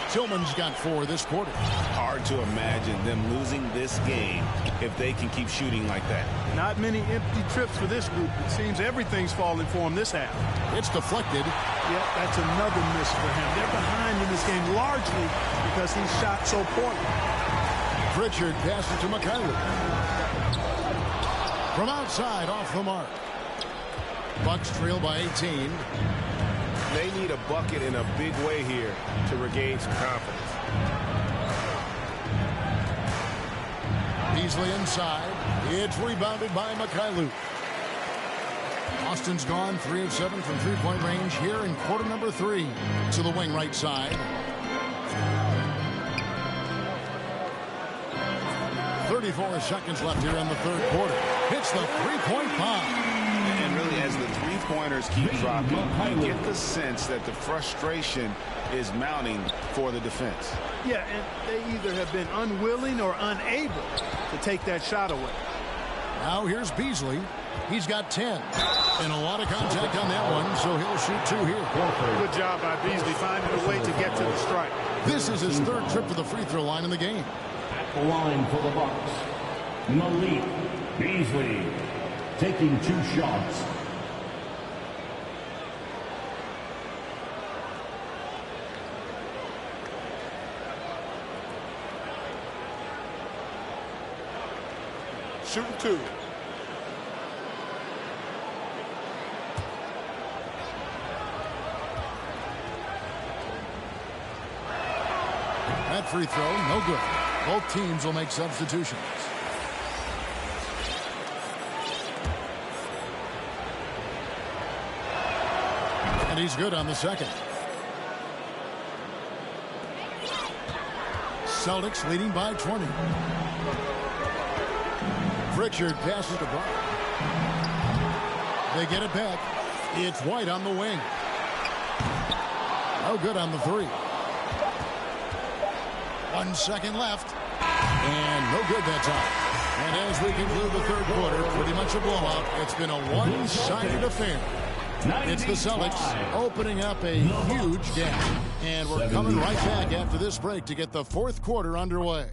Tillman's got 4 this quarter. Hard to imagine them losing this game if they can keep shooting like that. Not many empty trips for this group. It seems everything's falling for him this half. It's deflected. Yep, that's another miss for him. They're behind in this game largely because he shot so poorly. Pritchard passes to Mikhailuk. From outside, off the mark. Bucks trail by 18. They need a bucket in a big way here to regain some confidence. Beasley inside. It's rebounded by Mikhailuk. Austin's gone 3 of 7 from three-point range here in quarter number 3. To the wing right side. 34 seconds left here in the third quarter. Hits the three-point bomb. And really, as the three-pointers keep dropping, you get the sense that the frustration is mounting for the defense. Yeah, and they either have been unwilling or unable to take that shot away. Now here's Beasley. He's got 10. And a lot of contact on that one, so he'll shoot 2 here. Good job by Beasley finding a way to get to the strike. This is his 3rd trip to the free throw line in the game. At the line for the Bucks, Malik Beasley taking 2 shots. Shooting 2. That free throw, no good. Both teams will make substitutions. And he's good on the second. Celtics leading by 20. Pritchard passes to Brown. They get it back. It's White on the wing. No good on the three. 1 second left. And no good that time. And as we conclude the third quarter, pretty much a blowout. It's been a one-sided affair. It's the Celtics opening up a huge gap. And we're coming right back after this break to get the fourth quarter underway.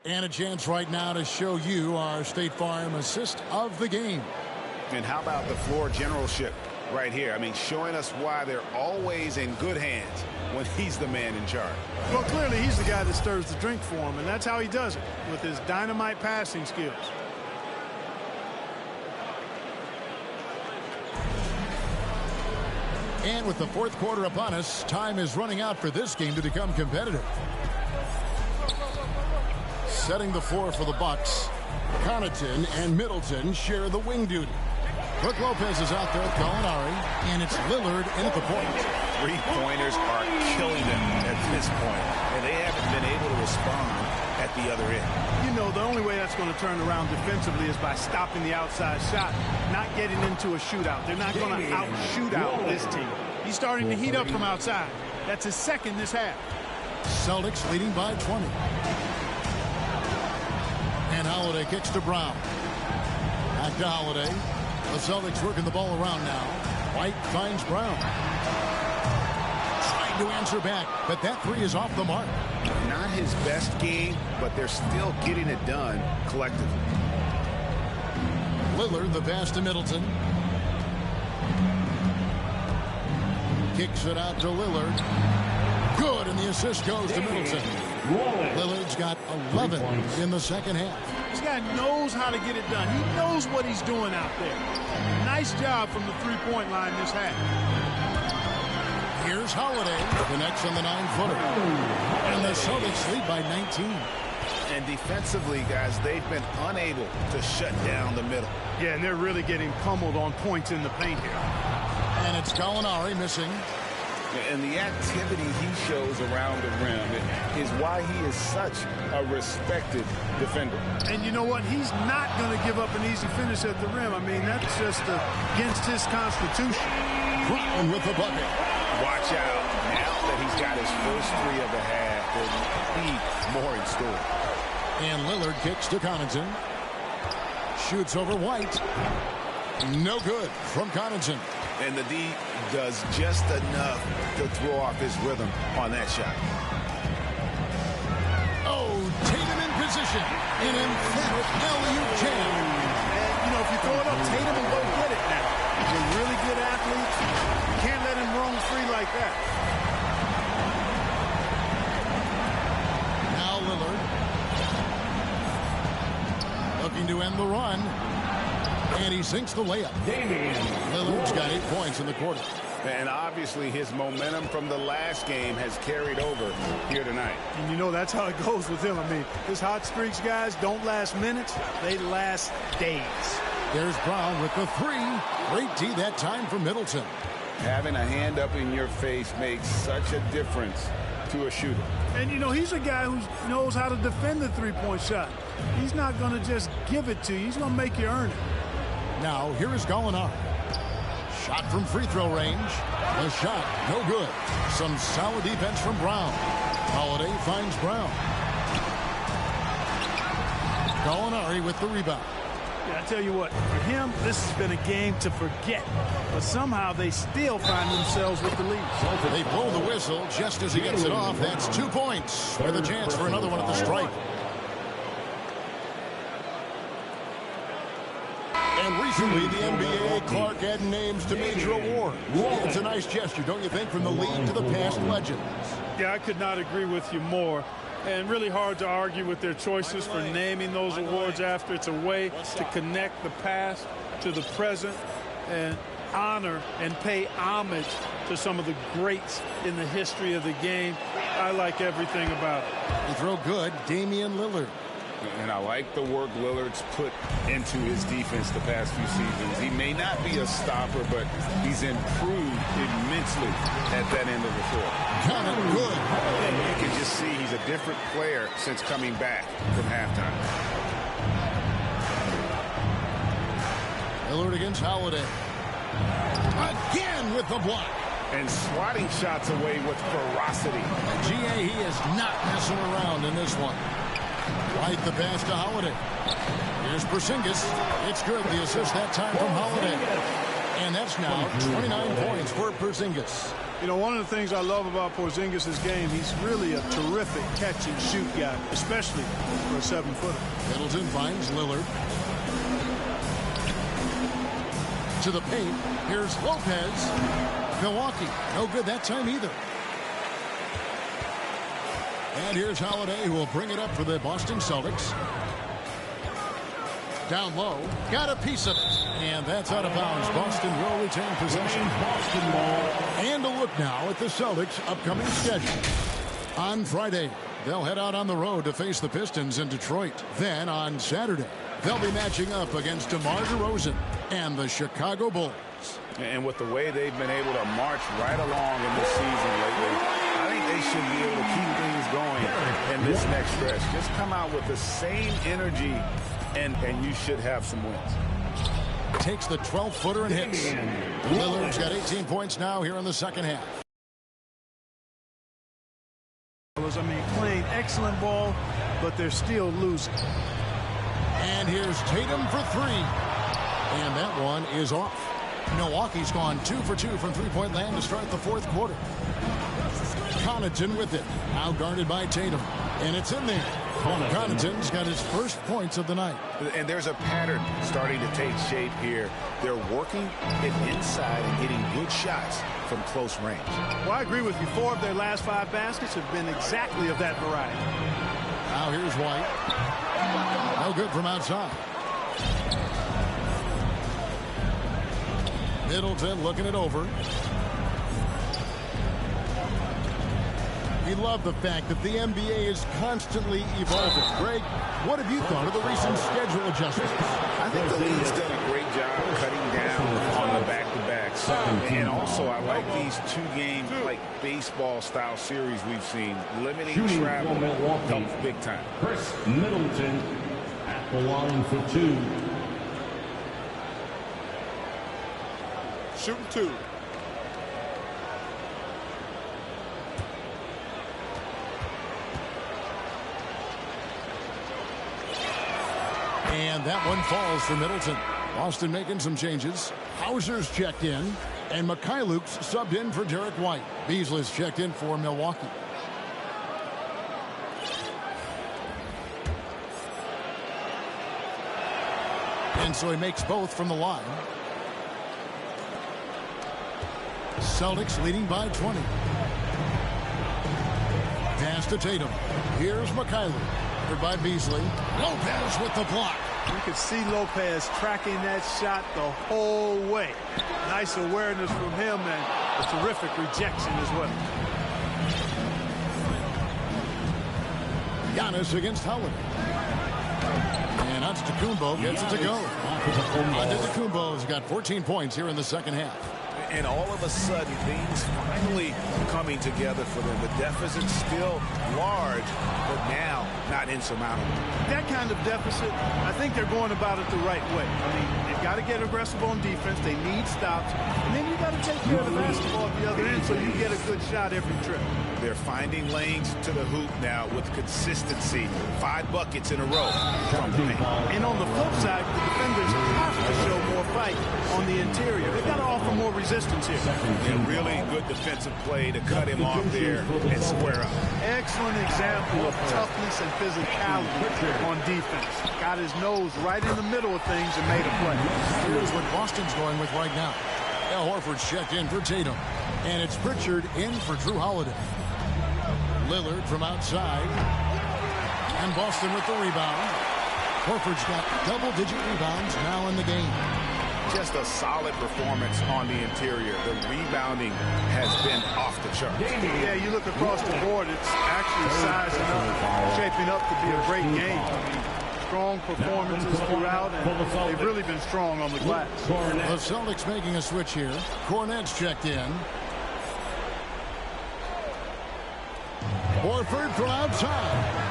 And a chance right now to show you our State Farm assist of the game. And how about the floor generalship right here? I mean, showing us why they're always in good hands when he's the man in charge. Well, clearly he's the guy that stirs the drink for him, and that's how he does it, with his dynamite passing skills. And with the fourth quarter upon us, time is running out for this game to become competitive. Setting the floor for the Bucks, Connaughton and Middleton share the wing duty. Brook Lopez is out there with Gallinari, and it's Lillard in at the point. Three-pointers are killing them at this point, and they haven't been able to respond at the other end. You know, the only way that's going to turn around defensively is by stopping the outside shot, not getting into a shootout. They're not going to out-shoot out this team. He's starting to heat up from outside. That's his second this half. Celtics leading by 20. And Holiday kicks to Brown. Back to Holiday. The Celtics working the ball around now. White finds Brown. Trying to answer back, but that three is off the mark. Not his best game, but they're still getting it done collectively. Lillard, the pass to Middleton. Kicks it out to Lillard. Good, and the assist goes to Middleton. Lillard's got 11 in the second half. This guy knows how to get it done. He knows what he's doing out there. Nice job from the three-point line this half. Here's Holiday. Connects on the 9-footer. And the Celtics lead by 19. And defensively, guys, they've been unable to shut down the middle. Yeah, and they're really getting pummeled on points in the paint here. And it's Gallinari missing. And the activity he shows around the rim is why he is such a respected defender. And you know what? He's not going to give up an easy finish at the rim. I mean, that's just against his constitution. Brown with the bucket. Watch out. Now that he's got his first three of the half, there'll be more in store. And Lillard kicks to Connaughton. Shoots over White. No good from Connaughton. And the D does just enough to throw off his rhythm on that shot. Oh, Tatum in position. An emphatic alley-oop jam. And, you know, if you throw it up, Tatum will go get it now. He's a really good athlete. You can't let him roam free like that. Now Lillard. Looking to end the run. And he sinks the layup. Lillard's got 8 points in the quarter. And obviously his momentum from the last game has carried over here tonight. And you know that's how it goes with him. I mean, his hot streaks, guys, don't last minutes. They last days. There's Brown with the three. Great D that time for Middleton. Having a hand up in your face makes such a difference to a shooter. And, you know, he's a guy who knows how to defend the three-point shot. He's not going to just give it to you. He's going to make you earn it. Now, here is Gallinari. Shot from free throw range. The shot, no good. Some solid defense from Brown. Holiday finds Brown. Gallinari with the rebound. Yeah, I tell you what, for him, this has been a game to forget. But somehow they still find themselves with the lead. They blow the whistle just as he gets it off. That's 2 points with a chance for another one at the stripe. And recently, the NBA, Clark added names to major awards. It's a nice gesture, don't you think, from the league to the past legends? Yeah, I could not agree with you more. And really hard to argue with their choices for naming those awards after. It's a way to connect the past to the present and honor and pay homage to some of the greats in the history of the game. I like everything about it. They throw good, Damian Lillard. And I like the work Lillard's put into his defense the past few seasons. He may not be a stopper, but he's improved immensely at that end of the floor. Got it good. And you can just see he's a different player since coming back from halftime. Lillard against Holiday. Again with the block. And swatting shots away with ferocity. GA, he is not messing around in this one. Right the pass to Holiday. Here's Porzingis. It's good. The assist that time from Holiday. And that's now 29 points for Porzingis. You know, one of the things I love about Porzingis' game, he's really a terrific catch-and-shoot guy, especially for a 7-footer. Middleton finds Lillard. To the paint. Here's Lopez. Milwaukee. No good that time either. And here's Holiday, who will bring it up for the Boston Celtics. Down low. Got a piece of it. And that's out of bounds. Boston will retain possession. Boston ball. And a look now at the Celtics' upcoming schedule. On Friday, they'll head out on the road to face the Pistons in Detroit. Then on Saturday, they'll be matching up against DeMar DeRozan and the Chicago Bulls. And with the way they've been able to march right along in this season lately, I think they should be able to keep things going in this next stretch. Just come out with the same energy, and you should have some wins. Takes the 12-footer and hits. Lillard's got 18 points now here in the second half. I mean, playing excellent ball, but they're still losing. And here's Tatum for three. And that one is off. Milwaukee's gone 2 for 2 from three-point land to start the fourth quarter. Connaughton with it. Now guarded by Tatum. And it's in there. Connaughton's got his first points of the night. And there's a pattern starting to take shape here. They're working it inside and getting good shots from close range. Well, I agree with you. 4 of their last 5 baskets have been exactly of that variety. Now here's White. No good from outside. Middleton looking it over. We love the fact that the NBA is constantly evolving. Greg, what have you thought of the recent schedule adjustments? I think the league's done a great job cutting down on the back-to-backs. And also, I like these 2-game, like baseball-style series we've seen. Limiting travel helps big time. Chris Middleton at the line for 2. Shooting 2. And that one falls for Middleton. Boston making some changes. Hauser's checked in. And Mikhailuk's subbed in for Derek White. Beasley's checked in for Milwaukee. And so he makes both from the line. Celtics leading by 20. Pass to Tatum. Here's Mikhailuk. Covered by Beasley. Lopez with the block. You could see Lopez tracking that shot the whole way. Nice awareness from him and a terrific rejection as well. Giannis against Howard. And Antetokounmpo gets it to go. Antetokounmpo's got 14 points here in the second half. And all of a sudden, things finally coming together for them. The deficit's still large, but now not insurmountable. That kind of deficit, I think they're going about it the right way. I mean, they've got to get aggressive on defense. They need stops. And then you got to take care of the basketball at the other end so you get a good shot every trip. They're finding lanes to the hoop now with consistency. 5 buckets in a row from the paint. And on the flip side, the defenders have to show more fight on the interior. They've got to offer more resistance here. And really good defensive play to cut him off there and square up. Excellent example of toughness and physicality on defense. Got his nose right in the middle of things and made a play. Here's what Boston's going with right now. Al Horford's checked in for Tatum. And it's Pritchard in for Drew Holiday. Lillard from outside. And Boston with the rebound. Horford's got double-digit rebounds now in the game. just a solid performance on the interior. The rebounding has been off the chart. Yeah, you look across the board, it's actually sizing up, shaping up to be a great game. I mean, strong performances throughout, and they've really been strong on the glass. The Celtics making a switch here. Cornette's checked in. Horford from outside.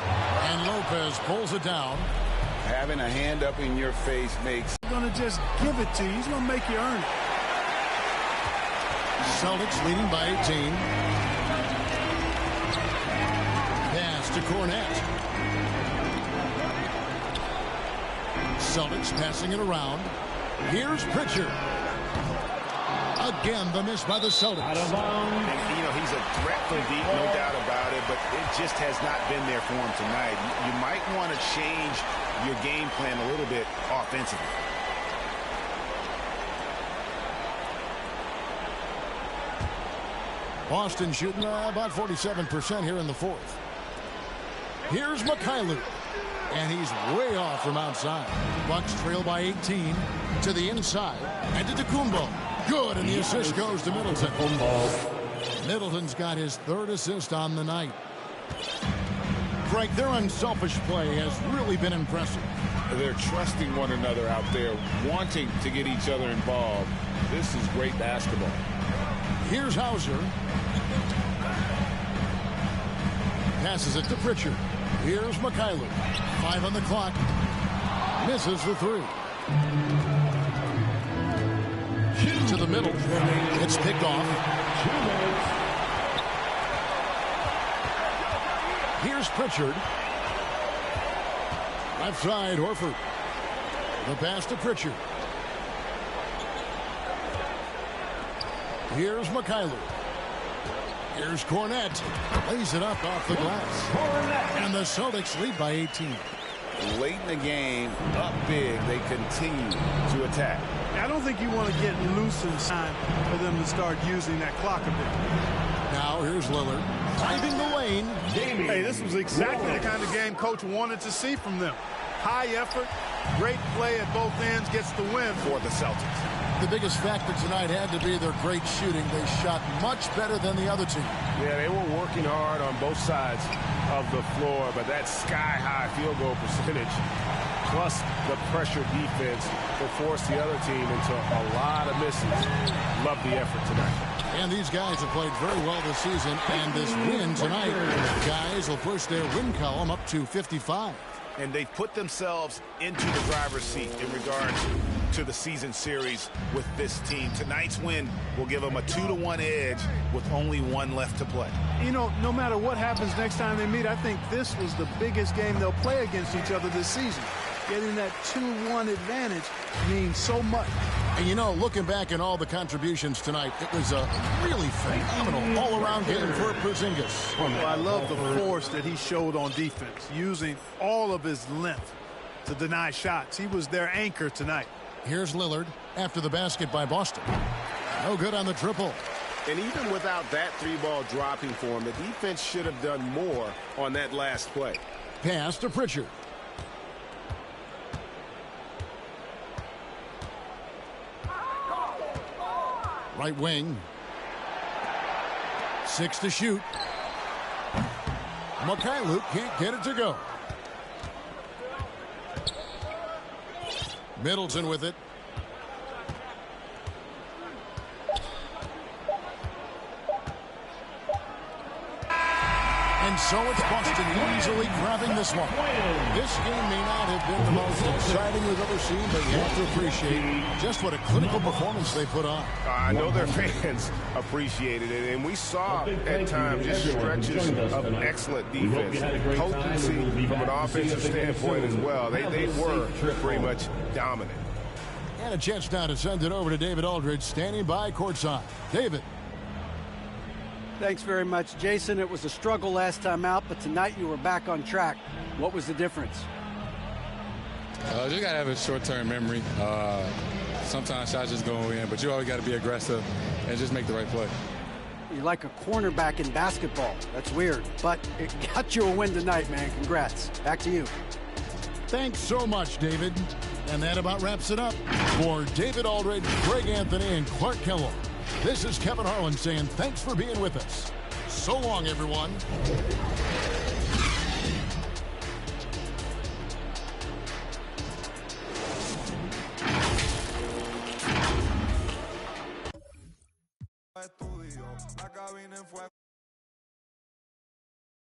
And Lopez pulls it down. Having a hand up in your face makes... He's going to just give it to you. He's going to make you earn it. Celtics leading by 18. Pass to Cornette. Celtics passing it around. Here's Pritchard. Again, the miss by the Celtics. And, you know, he's a threat from deep, no doubt about it, but it just has not been there for him tonight. You might want to change your game plan a little bit offensively. Boston shooting about 47% here in the fourth. Here's Mikhailuk. And he's way off from outside. Bucks trail by 18 to the inside. And to Kumbo. Good, and the assist goes to Middleton. Middleton's got his third assist on the night. Frank, their unselfish play has really been impressive. They're trusting one another out there, wanting to get each other involved. This is great basketball. Here's Hauser. Passes it to Pritchard. Here's Mikhailuk. 5 on the clock. Misses the three. To the middle. It's picked off. Here's Pritchard. Left side, Horford. The pass to Pritchard. Here's Mikhailuk. Here's Cornette. Lays it up off the glass. And the Celtics lead by 18. Late in the game, up big, they continue to attack. I don't think you want to get loose in time for them to start using that clock a bit. Now here's Lillard. Driving the lane. Hey, this was exactly the kind of game Coach wanted to see from them. High effort, great play at both ends, gets the win for the Celtics. The biggest factor tonight had to be their great shooting. They shot much better than the other team. Yeah, they were working hard on both sides of the floor, but that sky-high field goal percentage plus the pressure defense will force the other team into a lot of misses. Love the effort tonight. And these guys have played very well this season, and this win tonight, guys will push their win column up to 55. And they've put themselves into the driver's seat in regards to the season series with this team. Tonight's win will give them a 2-1 edge with only one left to play. You know, no matter what happens next time they meet, I think this was the biggest game they'll play against each other this season. Getting that 2-1 advantage means so much. And, you know, looking back at all the contributions tonight, it was a really phenomenal all-around game for Porzingis. Well, I love the force that he showed on defense, using all of his length to deny shots. He was their anchor tonight. Here's Lillard after the basket by Boston. No good on the triple. And even without that three-ball dropping for him, the defense should have done more on that last play. Pass to Pritchard. Right wing. 6 to shoot. Mikhailuk can't get it to go. Middleton with it. And so it's Boston easily grabbing this one. This game may not have been the most exciting we've ever seen, but you have to appreciate just what a clinical performance they put on. I know their fans appreciated it, and we saw at times just stretches of excellent defense, potency from an offensive standpoint as well. They were pretty much dominant. And a chance now to send it over to David Aldridge, standing by courtside. David. Thanks very much, Jason. It was a struggle last time out, but tonight you were back on track. What was the difference? Just got to have a short-term memory. Sometimes shots just go in, but you always got to be aggressive and just make the right play. You're like a cornerback in basketball. That's weird, but it got you a win tonight, man. Congrats. Back to you. Thanks so much, David. And that about wraps it up. For David Aldridge, Greg Anthony, and Clark Kellogg, this is Kevin Harlan saying thanks for being with us. So long, everyone.